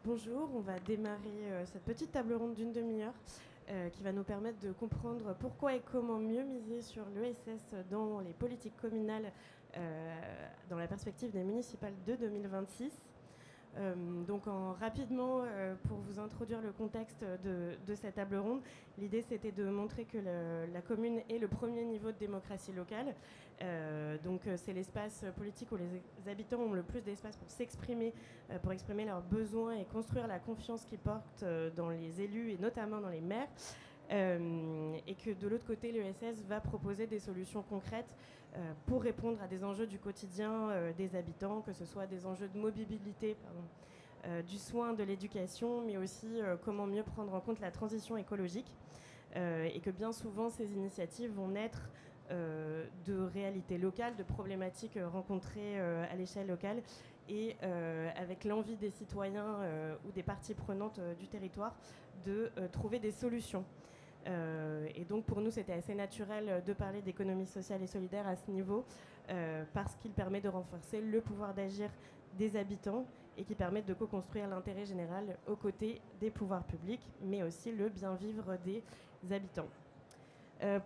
Bonjour, on va démarrer cette petite table ronde d'une demi-heure qui va nous permettre de comprendre pourquoi et comment mieux miser sur l'ESS dans les politiques communales dans la perspective des municipales de 2026. Rapidement, pour vous introduire le contexte de cette table ronde, l'idée c'était de montrer que la commune est le premier niveau de démocratie locale. C'est l'espace politique où les habitants ont le plus d'espace pour s'exprimer, pour exprimer leurs besoins et construire la confiance qu'ils portent dans les élus et notamment dans les maires. Et que de l'autre côté, l'ESS va proposer des solutions concrètes pour répondre à des enjeux du quotidien des habitants, que ce soit des enjeux de mobilité, du soin, de l'éducation, mais aussi comment mieux prendre en compte la transition écologique. Et que bien souvent, ces initiatives vont naître de réalités locales, de problématiques rencontrées à l'échelle locale et avec l'envie des citoyens ou des parties prenantes du territoire de trouver des solutions. Et donc pour nous, c'était assez naturel de parler d'économie sociale et solidaire à ce niveau, parce qu'il permet de renforcer le pouvoir d'agir des habitants et qui permet de co-construire l'intérêt général aux côtés des pouvoirs publics, mais aussi le bien-vivre des habitants.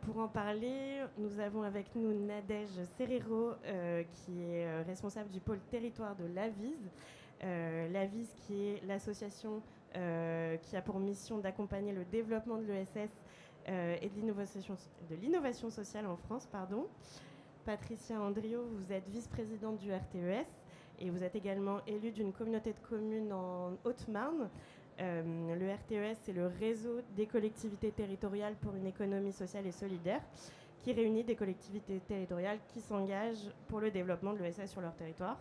Pour en parler, nous avons avec nous Nadège Serrero, qui est responsable du pôle territoire de l'AVIS. L'AVIS, qui est l'association qui a pour mission d'accompagner le développement de l'ESS et de l'innovation sociale en France. Patricia Andriot, vous êtes vice-présidente du RTES et vous êtes également élue d'une communauté de communes en Haute-Marne. Le RTES, c'est le réseau des collectivités territoriales pour une économie sociale et solidaire, qui réunit des collectivités territoriales qui s'engagent pour le développement de l'ESS sur leur territoire.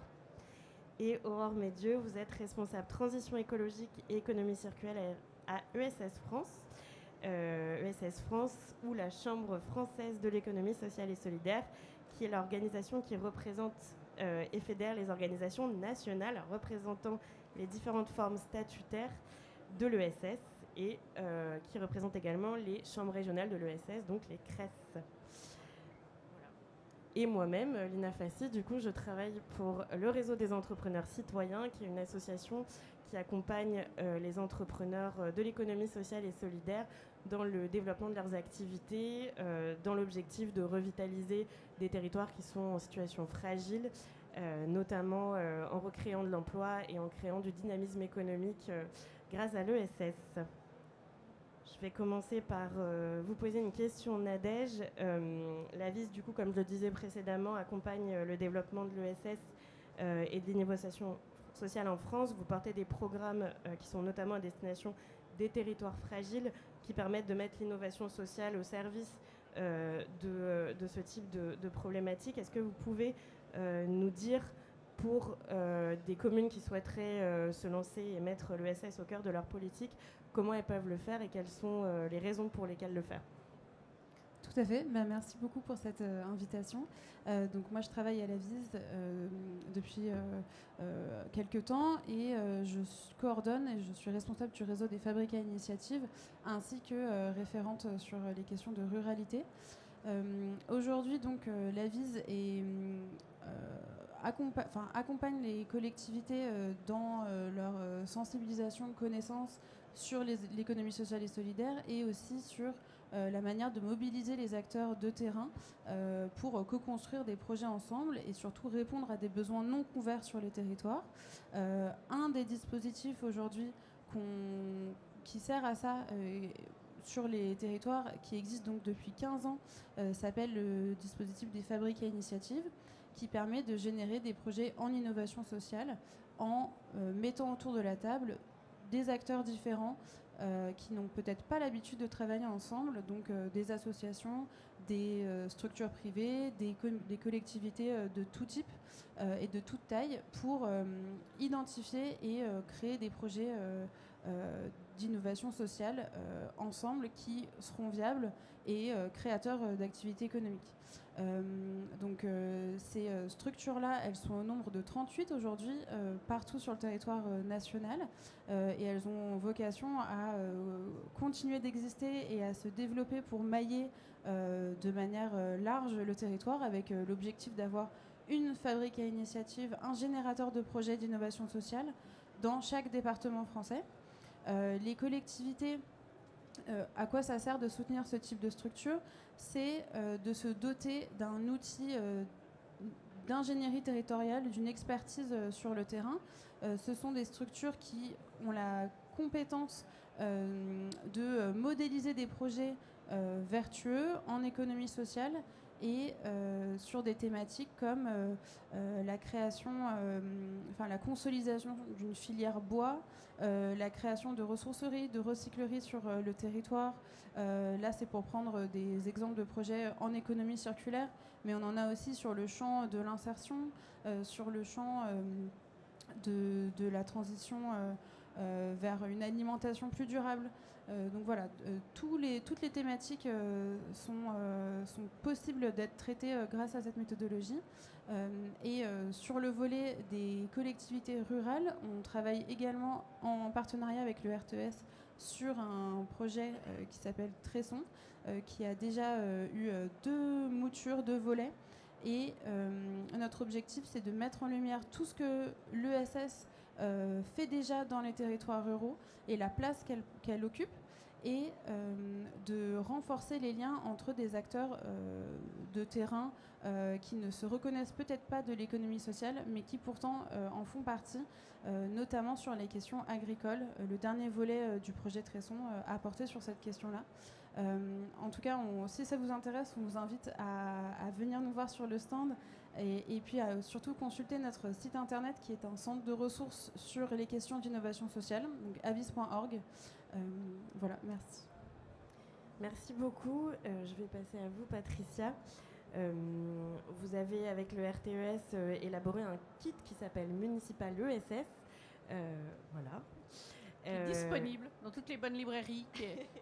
Et Aurore Médieux, vous êtes responsable transition écologique et économie circulaire à ESS France. ESS France, ou la Chambre française de l'économie sociale et solidaire, qui est l'organisation qui représente et fédère les organisations nationales représentant les différentes formes statutaires de l'ESS et qui représente également les chambres régionales de l'ESS, donc les CRES. Et moi-même, Lina Fassi, du coup, je travaille pour le réseau des entrepreneurs citoyens, qui est une association qui accompagne les entrepreneurs de l'économie sociale et solidaire dans le développement de leurs activités, dans l'objectif de revitaliser des territoires qui sont en situation fragile, notamment en recréant de l'emploi et en créant du dynamisme économique grâce à l'ESS. Je vais commencer par vous poser une question, Nadège. L'AVIS, du coup, comme je le disais précédemment, accompagne le développement de l'ESS et de l'innovation sociale en France. Vous portez des programmes qui sont notamment à destination des territoires fragiles, qui permettent de mettre l'innovation sociale au service de ce type de problématiques. Est-ce que vous pouvez nous dire, pour des communes qui souhaiteraient se lancer et mettre l'ESS au cœur de leur politique, comment elles peuvent le faire et quelles sont les raisons pour lesquelles le faire? Tout à fait. Merci beaucoup pour cette invitation. Donc moi, je travaille à l'AVIS depuis quelques temps et je coordonne et je suis responsable du réseau des fabriques à initiative ainsi que référente sur les questions de ruralité. Aujourd'hui, donc, l'AVIS accompagne les collectivités dans leur sensibilisation, connaissance sur l'économie sociale et solidaire et aussi sur la manière de mobiliser les acteurs de terrain pour co-construire des projets ensemble et surtout répondre à des besoins non couverts sur les territoires. Un des dispositifs aujourd'hui qui sert à ça sur les territoires, qui existe donc depuis 15 ans, s'appelle le dispositif des fabriques à initiative, qui permet de générer des projets en innovation sociale en mettant autour de la table des acteurs différents qui n'ont peut-être pas l'habitude de travailler ensemble, donc des associations, des structures privées, des collectivités de tout type et de toute taille pour identifier et créer des projets d'innovation sociale ensemble qui seront viables et créateurs d'activités économiques. Ces structures-là, elles sont au nombre de 38 aujourd'hui partout sur le territoire national et elles ont vocation à continuer d'exister et à se développer pour mailler de manière large le territoire avec l'objectif d'avoir une fabrique à initiative, un générateur de projets d'innovation sociale dans chaque département français. Les collectivités, à quoi ça sert de soutenir ce type de structure? C'est de se doter d'un outil d'ingénierie territoriale, d'une expertise sur le terrain. Ce sont des structures qui ont la compétence de modéliser des projets vertueux en économie sociale et sur des thématiques comme la création, la consolidation d'une filière bois, la création de ressourceries, de recycleries sur le territoire. Là, c'est pour prendre des exemples de projets en économie circulaire, mais on en a aussi sur le champ de l'insertion, sur le champ de la transition vers une alimentation plus durable. Donc voilà, toutes les thématiques sont possibles d'être traitées grâce à cette méthodologie. Et sur le volet des collectivités rurales, on travaille également en partenariat avec le RTS sur un projet qui s'appelle Tresson, qui a déjà eu 2 moutures, 2 volets. Et notre objectif, c'est de mettre en lumière tout ce que l'ESS fait déjà dans les territoires ruraux et la place qu'elle occupe, et de renforcer les liens entre des acteurs de terrain qui ne se reconnaissent peut-être pas de l'économie sociale, mais qui pourtant en font partie, notamment sur les questions agricoles. Le dernier volet du projet Tresson a porté sur cette question-là. En tout cas, si ça vous intéresse, on vous invite à venir nous voir sur le stand et puis à surtout consulter notre site internet qui est un centre de ressources sur les questions d'innovation sociale, donc avis.org. Voilà, merci. Merci beaucoup. Je vais passer à vous, Patricia. Vous avez, avec le RTES, élaboré un kit qui s'appelle Municipal ESS. Voilà. Qui est disponible dans toutes les bonnes librairies,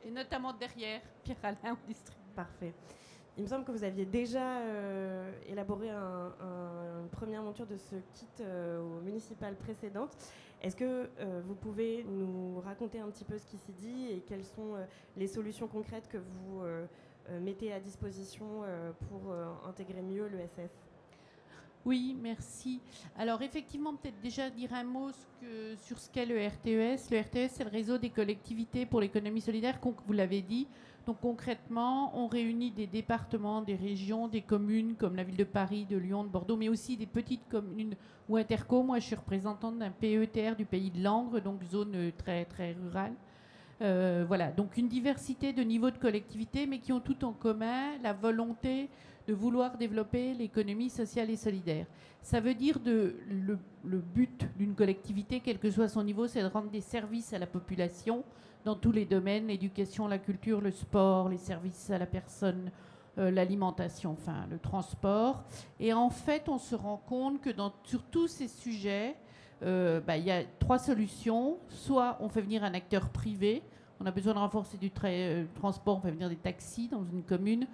et notamment derrière Pierre-Alain au district. Parfait. Il me semble que vous aviez déjà élaboré une première monture de ce kit aux municipales précédentes. Est-ce que vous pouvez nous raconter un petit peu ce qui s'y dit et quelles sont les solutions concrètes que vous mettez à disposition pour intégrer mieux l'ESS ? Oui, merci. Alors effectivement, peut-être déjà dire un mot sur ce qu'est le RTES. Le RTES, c'est le réseau des collectivités pour l'économie solidaire, vous l'avez dit. Donc concrètement, on réunit des départements, des régions, des communes comme la ville de Paris, de Lyon, de Bordeaux, mais aussi des petites communes ou interco. Moi, je suis représentante d'un PETR du pays de Langres, donc zone très, très rurale. Voilà, donc une diversité de niveaux de collectivités, mais qui ont tout en commun la volonté de vouloir développer l'économie sociale et solidaire. Ça veut dire le but d'une collectivité, quel que soit son niveau, c'est de rendre des services à la population dans tous les domaines, l'éducation, la culture, le sport, les services à la personne, l'alimentation, enfin le transport. Et en fait, on se rend compte que sur tous ces sujets, il y a 3 solutions. Soit on fait venir un acteur privé, on a besoin de renforcer du transport, on fait venir des taxis dans une commune.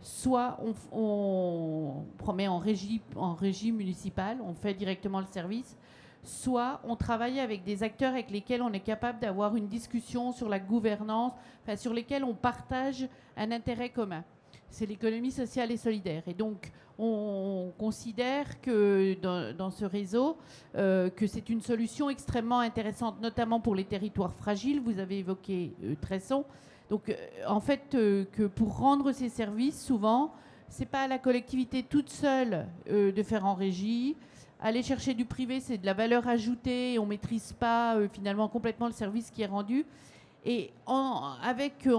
Soit on promet en régie municipale, on fait directement le service. Soit on travaille avec des acteurs avec lesquels on est capable d'avoir une discussion sur la gouvernance, sur lesquels on partage un intérêt commun. C'est l'économie sociale et solidaire. Et donc, on considère que dans ce réseau, que c'est une solution extrêmement intéressante, notamment pour les territoires fragiles. Vous avez évoqué Tresson. Donc, en fait, que pour rendre ces services, souvent, c'est pas à la collectivité toute seule de faire en régie. Aller chercher du privé, c'est de la valeur ajoutée et on maîtrise pas finalement complètement le service qui est rendu. Et en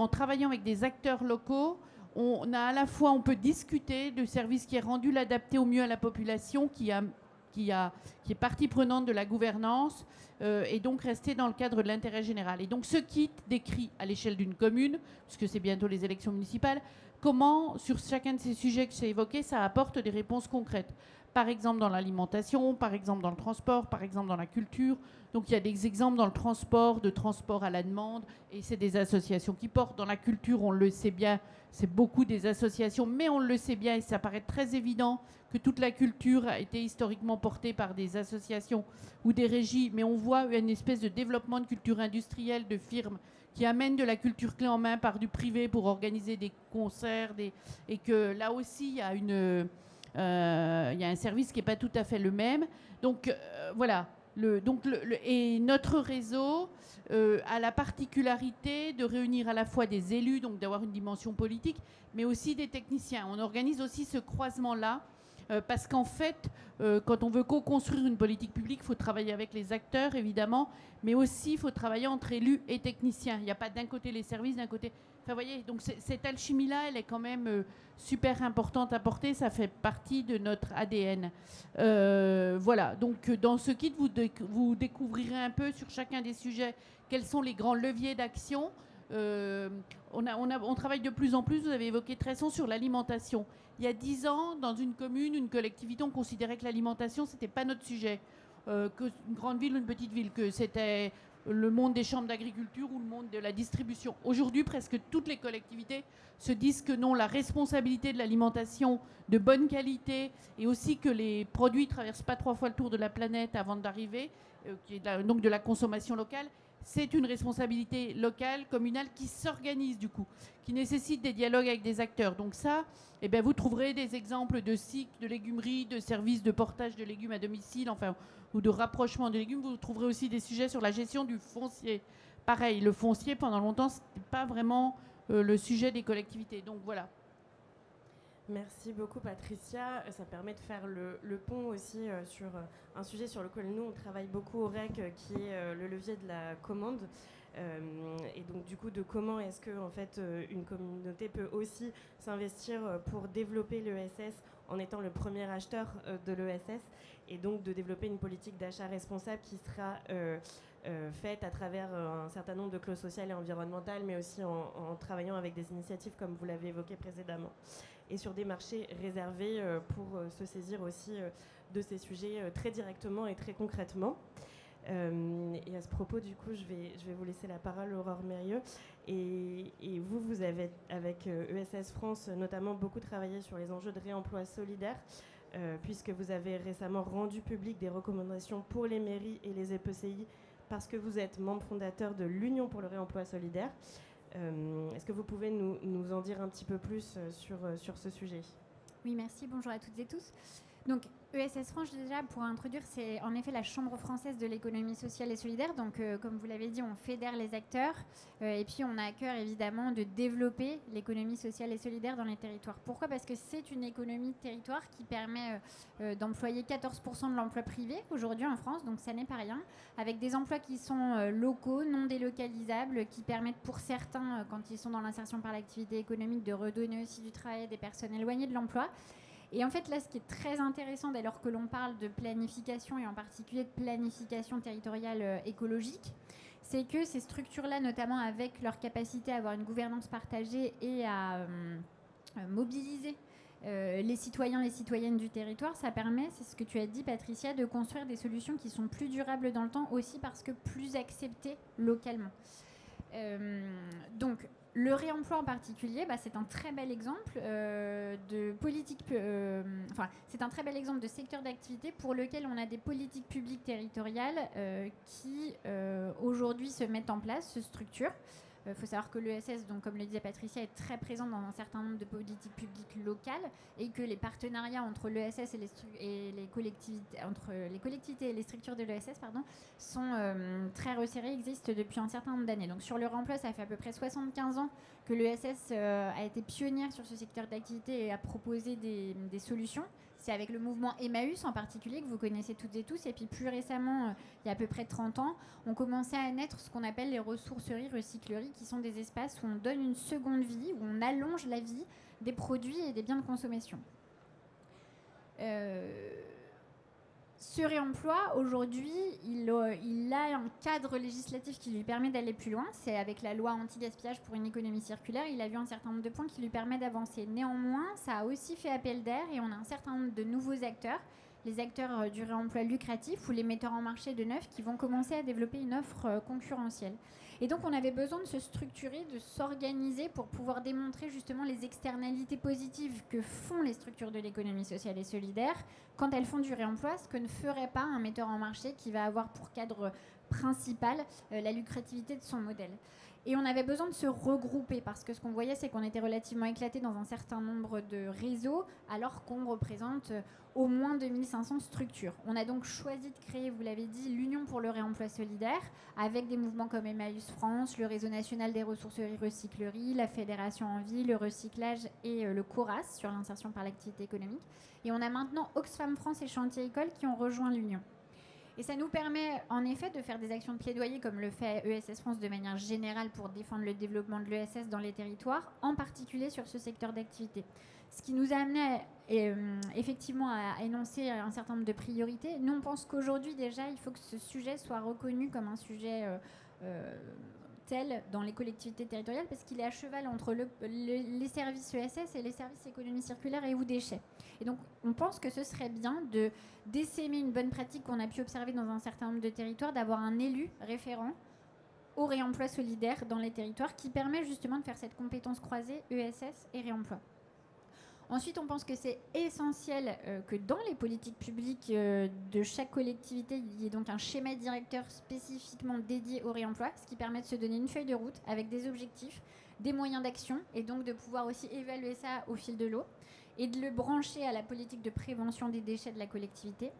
travaillant avec des acteurs locaux, on a à la fois, on peut discuter du service qui est rendu, l'adapter au mieux à la population qui est partie prenante de la gouvernance et donc rester dans le cadre de l'intérêt général. Et donc ce kit décrit à l'échelle d'une commune, puisque c'est bientôt les élections municipales, comment sur chacun de ces sujets que j'ai évoqués, ça apporte des réponses concrètes. Par exemple dans l'alimentation, par exemple dans le transport, par exemple dans la culture. Donc il y a des exemples dans le transport, de transport à la demande, et c'est des associations qui portent. Dans la culture, on le sait bien, c'est beaucoup des associations, mais on le sait bien, et ça paraît très évident que toute la culture a été historiquement portée par des associations ou des régies, mais on voit une espèce de développement de culture industrielle, de firmes qui amènent de la culture clé en main par du privé pour organiser des concerts, et que là aussi, il y a un service qui n'est pas tout à fait le même. Donc voilà, Et notre réseau a la particularité de réunir à la fois des élus, donc d'avoir une dimension politique, mais aussi des techniciens. On organise aussi ce croisement-là, parce qu'en fait, quand on veut co-construire une politique publique, il faut travailler avec les acteurs, évidemment, mais aussi il faut travailler entre élus et techniciens. Il n'y a pas d'un côté les services, d'un côté... Enfin, vous voyez, donc cette alchimie-là, elle est quand même super importante à porter. Ça fait partie de notre ADN. Voilà. Donc, dans ce kit, vous découvrirez un peu sur chacun des sujets quels sont les grands leviers d'action. On travaille de plus en plus, vous avez évoqué Tresson, sur l'alimentation. Il y a 10 ans, dans une commune, une collectivité, on considérait que l'alimentation, ce n'était pas notre sujet. Que une grande ville ou une petite ville, que c'était le monde des chambres d'agriculture ou le monde de la distribution. Aujourd'hui, presque toutes les collectivités se disent que non, la responsabilité de l'alimentation de bonne qualité et aussi que les produits ne traversent pas 3 fois le tour de la planète avant d'arriver, donc de la consommation locale, c'est une responsabilité locale, communale, qui s'organise du coup, qui nécessite des dialogues avec des acteurs. Donc ça, eh bien, vous trouverez des exemples de cycles, de légumerie, de services de portage de légumes à domicile, enfin, ou de rapprochement de légumes. Vous trouverez aussi des sujets sur la gestion du foncier. Pareil, le foncier, pendant longtemps, ce n'était pas vraiment le sujet des collectivités. Donc voilà. Merci beaucoup Patricia. Ça permet de faire le pont aussi sur un sujet sur lequel nous on travaille beaucoup au REC, qui est le levier de la commande. Et donc du coup de comment est-ce que en fait une communauté peut aussi s'investir pour développer l'ESS en étant le premier acheteur de l'ESS, et donc de développer une politique d'achat responsable qui sera faite à travers un certain nombre de clauses sociales et environnementales, mais aussi en travaillant avec des initiatives comme vous l'avez évoqué précédemment, et sur des marchés réservés pour se saisir aussi de ces sujets très directement et très concrètement. Et à ce propos, du coup, je vais vous laisser la parole, Aurore Mérieux. Et vous avez, avec ESS France, notamment beaucoup travaillé sur les enjeux de réemploi solidaire, puisque vous avez récemment rendu public des recommandations pour les mairies et les EPCI, parce que vous êtes membre fondateur de l'Union pour le réemploi solidaire. Est-ce que vous pouvez nous en dire un petit peu plus sur ce sujet ? Oui, merci. Bonjour à toutes et tous. Donc, ESS France, déjà, pour introduire, c'est en effet la Chambre française de l'économie sociale et solidaire. Donc, comme vous l'avez dit, on fédère les acteurs. Et puis, on a à cœur, évidemment, de développer l'économie sociale et solidaire dans les territoires. Pourquoi ? Parce que c'est une économie de territoire qui permet d'employer 14% de l'emploi privé aujourd'hui en France. Donc, ça n'est pas rien. Avec des emplois qui sont locaux, non délocalisables, qui permettent pour certains, quand ils sont dans l'insertion par l'activité économique, de redonner aussi du travail à des personnes éloignées de l'emploi. Et en fait, là, ce qui est très intéressant, dès lors que l'on parle de planification, et en particulier de planification territoriale écologique, c'est que ces structures-là, notamment avec leur capacité à avoir une gouvernance partagée et à mobiliser les citoyens, les citoyennes du territoire, ça permet, c'est ce que tu as dit Patricia, de construire des solutions qui sont plus durables dans le temps, aussi parce que plus acceptées localement. Donc, le réemploi en particulier, c'est un très bel exemple de politique. C'est un très bel exemple de secteur d'activité pour lequel on a des politiques publiques territoriales qui aujourd'hui se mettent en place, se structurent. Il faut savoir que l'ESS, donc comme le disait Patricia, est très présent dans un certain nombre de politiques publiques locales, et que les partenariats entre l'ESS et les collectivités, entre les collectivités et les structures de l'ESS, sont très resserrés, existent depuis un certain nombre d'années. Donc sur le remploi, ça fait à peu près 75 ans que l'ESS a été pionnière sur ce secteur d'activité et a proposé des solutions. C'est avec le mouvement Emmaüs en particulier, que vous connaissez toutes et tous. Et puis plus récemment, il y a à peu près 30 ans, on commençait à naître ce qu'on appelle les ressourceries, recycleries, qui sont des espaces où on donne une seconde vie, où on allonge la vie des produits et des biens de consommation. Ce réemploi, aujourd'hui, il a un cadre législatif qui lui permet d'aller plus loin. C'est avec la loi anti-gaspillage pour une économie circulaire. Il a vu un certain nombre de points qui lui permettent d'avancer. Néanmoins, ça a aussi fait appel d'air, et on a un certain nombre de nouveaux acteurs, les acteurs du réemploi lucratif ou les metteurs en marché de neuf, qui vont commencer à développer une offre concurrentielle. Et donc, on avait besoin de se structurer, de s'organiser pour pouvoir démontrer justement les externalités positives que font les structures de l'économie sociale et solidaire quand elles font du réemploi, ce que ne ferait pas un metteur en marché qui va avoir pour cadre principal la lucrativité de son modèle. Et on avait besoin de se regrouper parce que ce qu'on voyait, c'est qu'on était relativement éclatés dans un certain nombre de réseaux alors qu'on représente au moins 2500 structures. On a donc choisi de créer, vous l'avez dit, l'Union pour le réemploi solidaire avec des mouvements comme Emmaüs France, le Réseau national des ressourceries-recycleries, la Fédération Envie, le recyclage et le CORAS sur l'insertion par l'activité économique. Et on a maintenant Oxfam France et Chantier École qui ont rejoint l'Union. Et ça nous permet en effet de faire des actions de plaidoyer comme le fait ESS France de manière générale pour défendre le développement de l'ESS dans les territoires, en particulier sur ce secteur d'activité. Ce qui nous a amené effectivement à énoncer un certain nombre de priorités. Nous, on pense qu'aujourd'hui déjà, il faut que ce sujet soit reconnu comme un sujet tel dans les collectivités territoriales parce qu'il est à cheval entre les services ESS et les services économie circulaire et ou déchets. Et donc, on pense que ce serait bien d'essaimer une bonne pratique qu'on a pu observer dans un certain nombre de territoires, d'avoir un élu référent au réemploi solidaire dans les territoires qui permet justement de faire cette compétence croisée ESS et réemploi. Ensuite, on pense que c'est essentiel que dans les politiques publiques de chaque collectivité, il y ait donc un schéma directeur spécifiquement dédié au réemploi, ce qui permet de se donner une feuille de route avec des objectifs, des moyens d'action et donc de pouvoir aussi évaluer ça au fil de l'eau et de le brancher à la politique de prévention des déchets de la collectivité.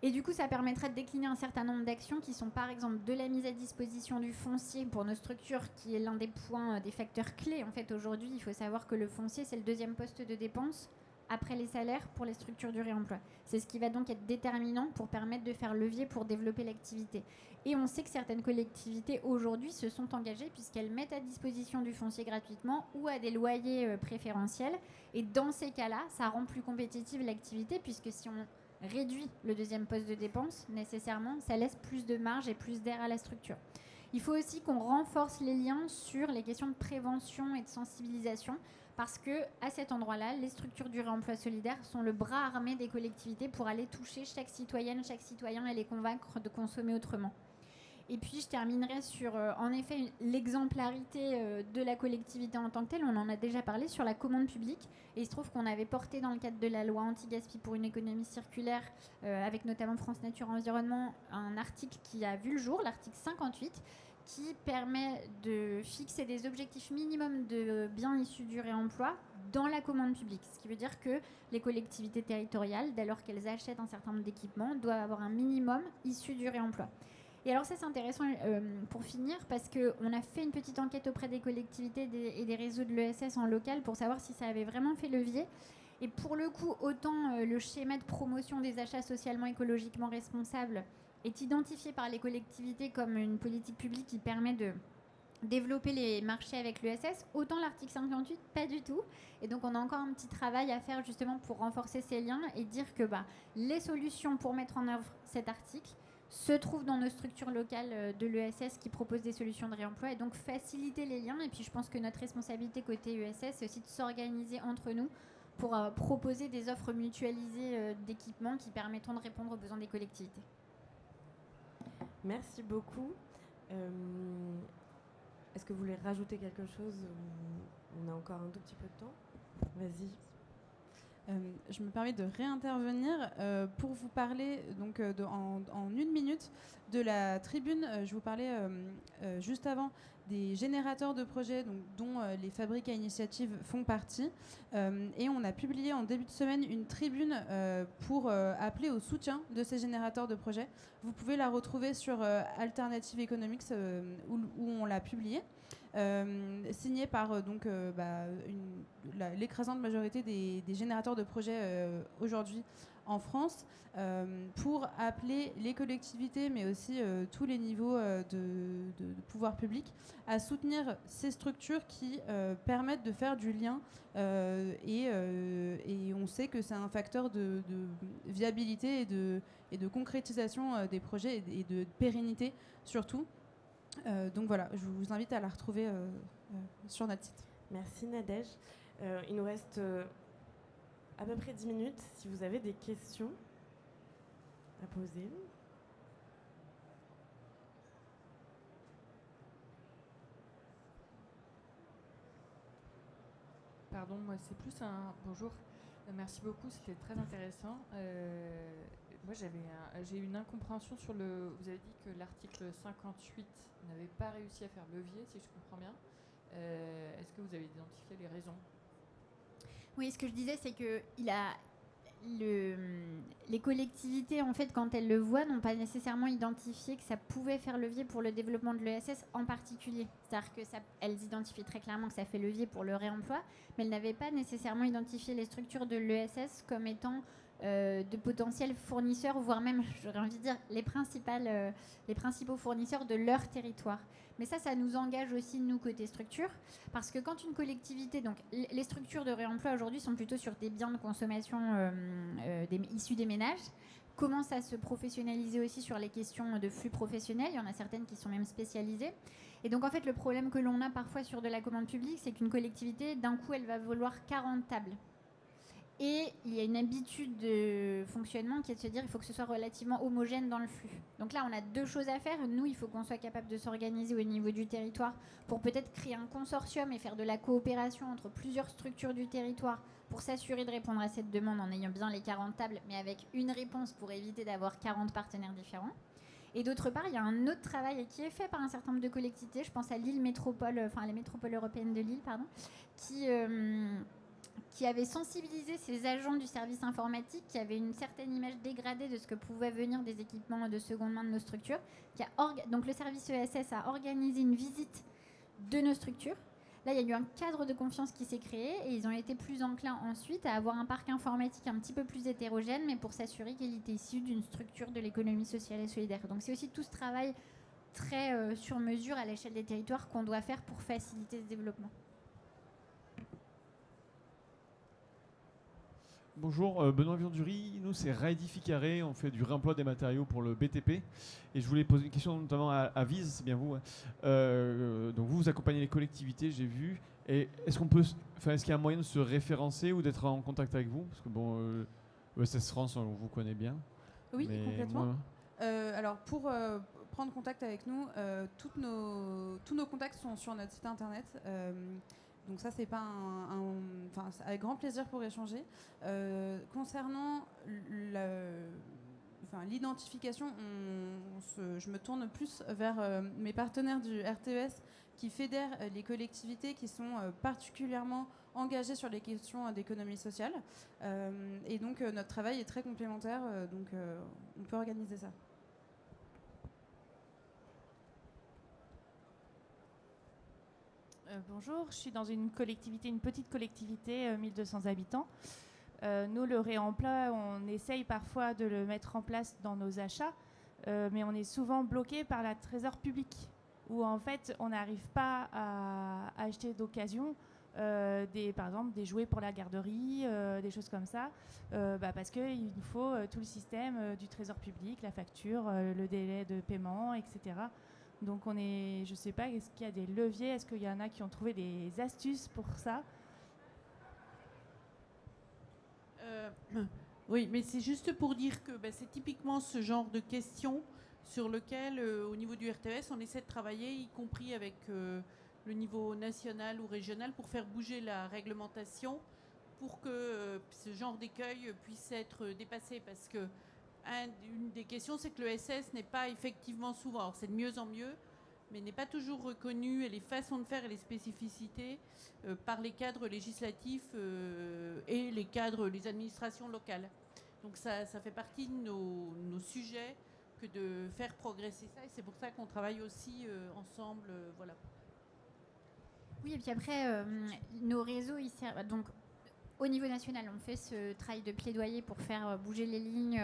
Et du coup, ça permettrait de décliner un certain nombre d'actions qui sont par exemple de la mise à disposition du foncier pour nos structures, qui est l'un des points, des facteurs clés. En fait, aujourd'hui, il faut savoir que le foncier, c'est le deuxième poste de dépense après les salaires pour les structures du réemploi. C'est ce qui va donc être déterminant pour permettre de faire levier pour développer l'activité. Et on sait que certaines collectivités aujourd'hui se sont engagées puisqu'elles mettent à disposition du foncier gratuitement ou à des loyers préférentiels. Et dans ces cas-là, ça rend plus compétitive l'activité puisque si on réduit le deuxième poste de dépense, nécessairement, ça laisse plus de marge et plus d'air à la structure. Il faut aussi qu'on renforce les liens sur les questions de prévention et de sensibilisation parce que à cet endroit-là, les structures du réemploi solidaire sont le bras armé des collectivités pour aller toucher chaque citoyenne, chaque citoyen et les convaincre de consommer autrement. Et puis, je terminerai sur, en effet, l'exemplarité de la collectivité en tant que telle. On en a déjà parlé sur la commande publique. Et il se trouve qu'on avait porté dans le cadre de la loi anti-gaspi pour une économie circulaire, avec notamment France Nature Environnement, un article qui a vu le jour, l'article 58, qui permet de fixer des objectifs minimums de biens issus du réemploi dans la commande publique. Ce qui veut dire que les collectivités territoriales, dès lors qu'elles achètent un certain nombre d'équipements, doivent avoir un minimum issu du réemploi. Et alors ça, c'est intéressant pour finir parce qu'on a fait une petite enquête auprès des collectivités et des réseaux de l'ESS en local pour savoir si ça avait vraiment fait levier. Et pour le coup, autant le schéma de promotion des achats socialement écologiquement responsables est identifié par les collectivités comme une politique publique qui permet de développer les marchés avec l'ESS, autant l'article 58, pas du tout. Et donc on a encore un petit travail à faire justement pour renforcer ces liens et dire que les solutions pour mettre en œuvre cet article se trouvent dans nos structures locales de l'ESS qui proposent des solutions de réemploi et donc faciliter les liens. Et puis je pense que notre responsabilité côté ESS, c'est aussi de s'organiser entre nous pour proposer des offres mutualisées d'équipements qui permettront de répondre aux besoins des collectivités. Merci beaucoup. Est-ce que vous voulez rajouter quelque chose? On a encore un tout petit peu de temps. Vas-y. Je me permets de réintervenir pour vous parler donc, en une minute de la tribune. Je vous parlais juste avant des générateurs de projets dont les fabriques à initiative font partie. Et on a publié en début de semaine une tribune pour appeler au soutien de ces générateurs de projets. Vous pouvez la retrouver sur Alternative Economics où on l'a publiée. Signé par l'écrasante majorité des générateurs de projets aujourd'hui en France pour appeler les collectivités mais aussi tous les niveaux de pouvoir public à soutenir ces structures qui permettent de faire du lien et on sait que c'est un facteur de viabilité et de concrétisation des projets et de pérennité surtout. Donc voilà, je vous invite à la retrouver sur notre site. Merci Nadège. Il nous reste à peu près 10 minutes si vous avez des questions à poser. Pardon, moi c'est plus un bonjour. Merci beaucoup, c'était très intéressant. Moi, j'ai eu une incompréhension sur le... Vous avez dit que l'article 58 n'avait pas réussi à faire levier, si je comprends bien. Est-ce que vous avez identifié les raisons? Oui, ce que je disais, c'est que les collectivités, en fait, quand elles le voient, n'ont pas nécessairement identifié que ça pouvait faire levier pour le développement de l'ESS en particulier. C'est-à-dire qu'elles identifiaient très clairement que ça fait levier pour le réemploi, mais elles n'avaient pas nécessairement identifié les structures de l'ESS comme étant de potentiels fournisseurs, voire même, j'aurais envie de dire, les principaux fournisseurs de leur territoire. Mais ça nous engage aussi, nous, côté structure, parce que quand une collectivité, donc les structures de réemploi aujourd'hui sont plutôt sur des biens de consommation issus des ménages, commencent à se professionnaliser aussi sur les questions de flux professionnels. Il y en a certaines qui sont même spécialisées. Et donc, en fait, le problème que l'on a parfois sur de la commande publique, c'est qu'une collectivité, d'un coup, elle va vouloir 40 tables. Et il y a une habitude de fonctionnement qui est de se dire qu'il faut que ce soit relativement homogène dans le flux. Donc là, on a deux choses à faire. Nous, il faut qu'on soit capable de s'organiser au niveau du territoire pour peut-être créer un consortium et faire de la coopération entre plusieurs structures du territoire pour s'assurer de répondre à cette demande en ayant bien les 40 tables, mais avec une réponse pour éviter d'avoir 40 partenaires différents. Et d'autre part, il y a un autre travail qui est fait par un certain nombre de collectivités. Je pense à Lille Métropole, enfin les métropoles européennes de Lille, pardon, qui avait sensibilisé ces agents du service informatique qui avaient une certaine image dégradée de ce que pouvaient venir des équipements de seconde main de nos structures. Donc le service ESS a organisé une visite de nos structures. Là, il y a eu un cadre de confiance qui s'est créé et ils ont été plus enclins ensuite à avoir un parc informatique un petit peu plus hétérogène, mais pour s'assurer qu'il était issu d'une structure de l'économie sociale et solidaire. Donc c'est aussi tout ce travail très sur mesure à l'échelle des territoires qu'on doit faire pour faciliter ce développement. Bonjour, Benoît Vionduri, nous c'est Raedificaré, on fait du réemploi des matériaux pour le BTP. Et je voulais poser une question notamment à Vise, c'est bien vous. Donc vous accompagnez les collectivités, j'ai vu. Et est-ce qu'il y a un moyen de se référencer ou d'être en contact avec vous? Parce que bon, ESS France, on vous connaît bien. Oui, complètement. Alors pour prendre contact avec nous, tous nos contacts sont sur notre site internet. Donc ça, c'est pas c'est avec grand plaisir pour échanger. Concernant l'identification, je me tourne plus vers mes partenaires du RTES qui fédèrent les collectivités qui sont particulièrement engagées sur les questions d'économie sociale. Et donc notre travail est très complémentaire, donc on peut organiser ça. Bonjour, je suis dans une petite collectivité, 1200 habitants. Nous, le réemploi, on essaye parfois de le mettre en place dans nos achats, mais on est souvent bloqué par la trésor publique, où en fait, on n'arrive pas à acheter d'occasion, par exemple, des jouets pour la garderie, des choses comme ça, parce qu'il nous faut tout le système du trésor public, la facture, le délai de paiement, etc. Donc je ne sais pas, est-ce qu'il y a des leviers? Est-ce qu'il y en a qui ont trouvé des astuces pour ça? Oui, mais c'est juste pour dire que c'est typiquement ce genre de questions sur lequel, au niveau du RTES, on essaie de travailler, y compris avec le niveau national ou régional, pour faire bouger la réglementation, pour que ce genre d'écueil puisse être dépassé, parce que une des questions, c'est que le SS n'est pas effectivement souvent, alors c'est de mieux en mieux, mais n'est pas toujours reconnu, et les façons de faire et les spécificités par les cadres législatifs et les administrations locales. Donc ça fait partie de nos sujets que de faire progresser ça, et c'est pour ça qu'on travaille aussi ensemble. Voilà. Oui, et puis après, nos réseaux, ils servent... Donc, au niveau national, on fait ce travail de plaidoyer pour faire bouger les lignes,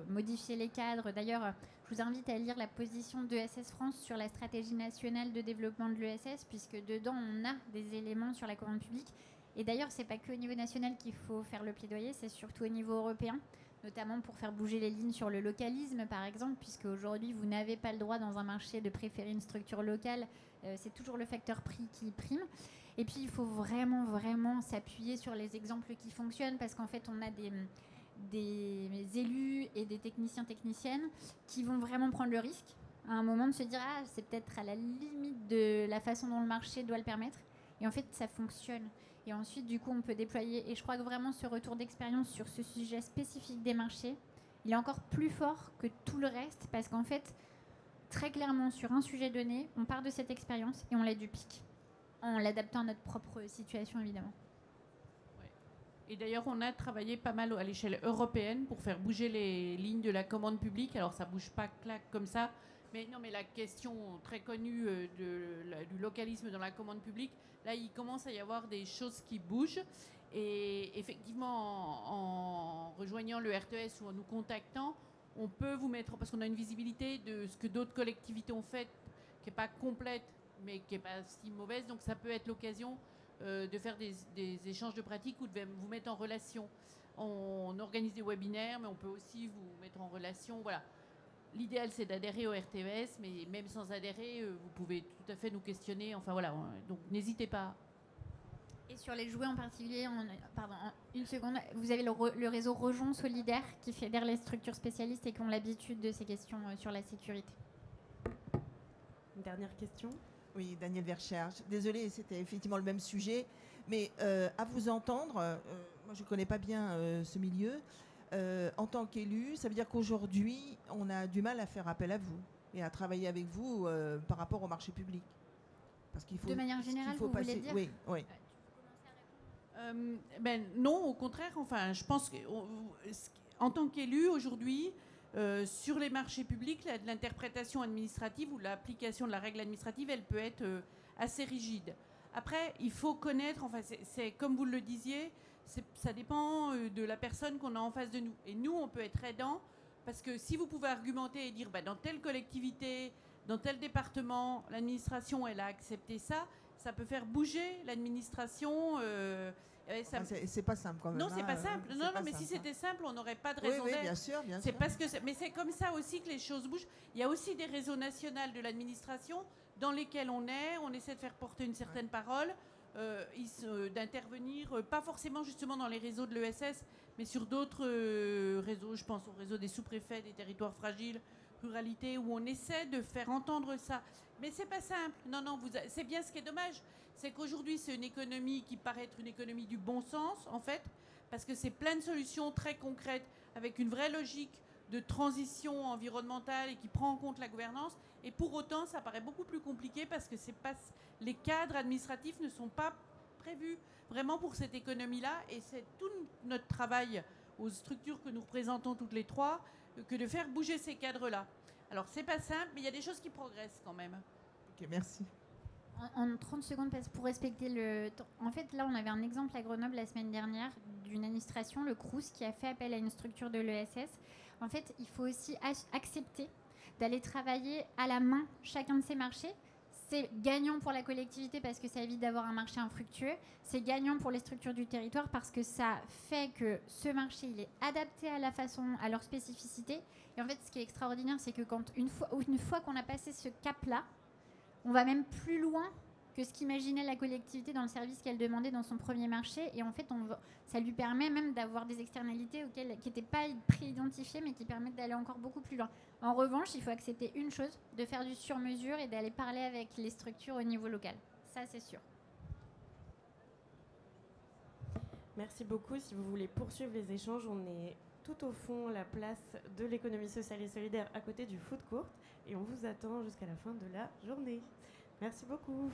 modifier les cadres. D'ailleurs, je vous invite à lire la position d'ESS France sur la stratégie nationale de développement de l'ESS, puisque dedans, on a des éléments sur la commande publique. Et d'ailleurs, ce n'est pas qu'au niveau national qu'il faut faire le plaidoyer, c'est surtout au niveau européen, notamment pour faire bouger les lignes sur le localisme, par exemple, puisque aujourd'hui, vous n'avez pas le droit dans un marché de préférer une structure locale. C'est toujours le facteur prix qui prime. Et puis, il faut vraiment, vraiment s'appuyer sur les exemples qui fonctionnent, parce qu'en fait, on a des élus et des techniciennes qui vont vraiment prendre le risque à un moment de se dire « Ah, c'est peut-être à la limite de la façon dont le marché doit le permettre ». Et en fait, ça fonctionne. Et ensuite, du coup, on peut déployer. Et je crois que vraiment, ce retour d'expérience sur ce sujet spécifique des marchés, il est encore plus fort que tout le reste parce qu'en fait, très clairement, sur un sujet donné, on part de cette expérience et on la duplique en l'adaptant à notre propre situation, évidemment. Et d'ailleurs, on a travaillé pas mal à l'échelle européenne pour faire bouger les lignes de la commande publique. Alors, ça bouge pas clac comme ça. Mais non, mais la question très connue du localisme dans la commande publique, là, il commence à y avoir des choses qui bougent. Et effectivement, en rejoignant le RTS ou en nous contactant, on peut vous mettre, parce qu'on a une visibilité de ce que d'autres collectivités ont fait, qui n'est pas complète, mais qui n'est pas si mauvaise. Donc, ça peut être l'occasion de faire des échanges de pratiques ou de vous mettre en relation. On organise des webinaires, mais on peut aussi vous mettre en relation. Voilà. L'idéal, c'est d'adhérer au RTES, mais même sans adhérer, vous pouvez tout à fait nous questionner. Enfin voilà, donc n'hésitez pas. Et sur les jouets en particulier, pardon, une seconde, vous avez le réseau Rejon Solidaire qui fédère les structures spécialistes et qui ont l'habitude de ces questions sur la sécurité. Une dernière question. Oui, Daniel Verchère. Désolée, c'était effectivement le même sujet. Mais à vous entendre, moi je ne connais pas bien ce milieu. En tant qu'élu, ça veut dire qu'aujourd'hui, on a du mal à faire appel à vous et à travailler avec vous par rapport au marché public. Parce qu'il faut, de manière générale, vous voulez dire ? Oui, oui. Non, au contraire. Enfin, je pense qu'en tant qu'élu, aujourd'hui, sur les marchés publics, l'interprétation administrative ou l'application de la règle administrative, elle peut être assez rigide. Après, il faut connaître, enfin, c'est comme vous le disiez, ça dépend de la personne qu'on a en face de nous. Et nous, on peut être aidant, parce que si vous pouvez argumenter et dire, dans telle collectivité, dans tel département, l'administration, elle a accepté ça, ça peut faire bouger l'administration. C'est pas simple quand même. Non, c'est pas simple. Non, mais si c'était simple, on n'aurait pas de raison d'être. Oui, bien sûr, bien sûr. Parce que mais c'est comme ça aussi que les choses bougent. Il y a aussi des réseaux nationaux de l'administration dans lesquels on essaie de faire porter une certaine parole, d'intervenir, pas forcément justement dans les réseaux de l'ESS, mais sur d'autres réseaux. Je pense au réseau des sous-préfets, des territoires fragiles, ruralité, où on essaie de faire entendre ça. Mais c'est pas simple. Non, c'est bien ce qui est dommage. C'est qu'aujourd'hui, c'est une économie qui paraît être une économie du bon sens, en fait, parce que c'est plein de solutions très concrètes, avec une vraie logique de transition environnementale et qui prend en compte la gouvernance. Et pour autant, ça paraît beaucoup plus compliqué parce que les cadres administratifs ne sont pas prévus vraiment pour cette économie-là. Et c'est tout notre travail aux structures que nous représentons toutes les trois que de faire bouger ces cadres-là. Alors, c'est pas simple, mais il y a des choses qui progressent quand même. Ok, merci. En 30 secondes, pour respecter le temps. En fait, là, on avait un exemple à Grenoble la semaine dernière d'une administration, le Crous, qui a fait appel à une structure de l'ESS. En fait, il faut aussi accepter d'aller travailler à la main chacun de ces marchés. C'est gagnant pour la collectivité parce que ça évite d'avoir un marché infructueux. C'est gagnant pour les structures du territoire parce que ça fait que ce marché, il est adapté à leur spécificité. Et en fait, ce qui est extraordinaire, c'est que une fois qu'on a passé ce cap-là, on va même plus loin que ce qu'imaginait la collectivité dans le service qu'elle demandait dans son premier marché. Et en fait, ça lui permet même d'avoir des externalités qui n'étaient pas pré-identifiées, mais qui permettent d'aller encore beaucoup plus loin. En revanche, il faut accepter une chose, de faire du sur-mesure et d'aller parler avec les structures au niveau local. Ça, c'est sûr. Merci beaucoup. Si vous voulez poursuivre les échanges, on est tout au fond, la place de l'économie sociale et solidaire, à côté du food court. Et on vous attend jusqu'à la fin de la journée. Merci beaucoup.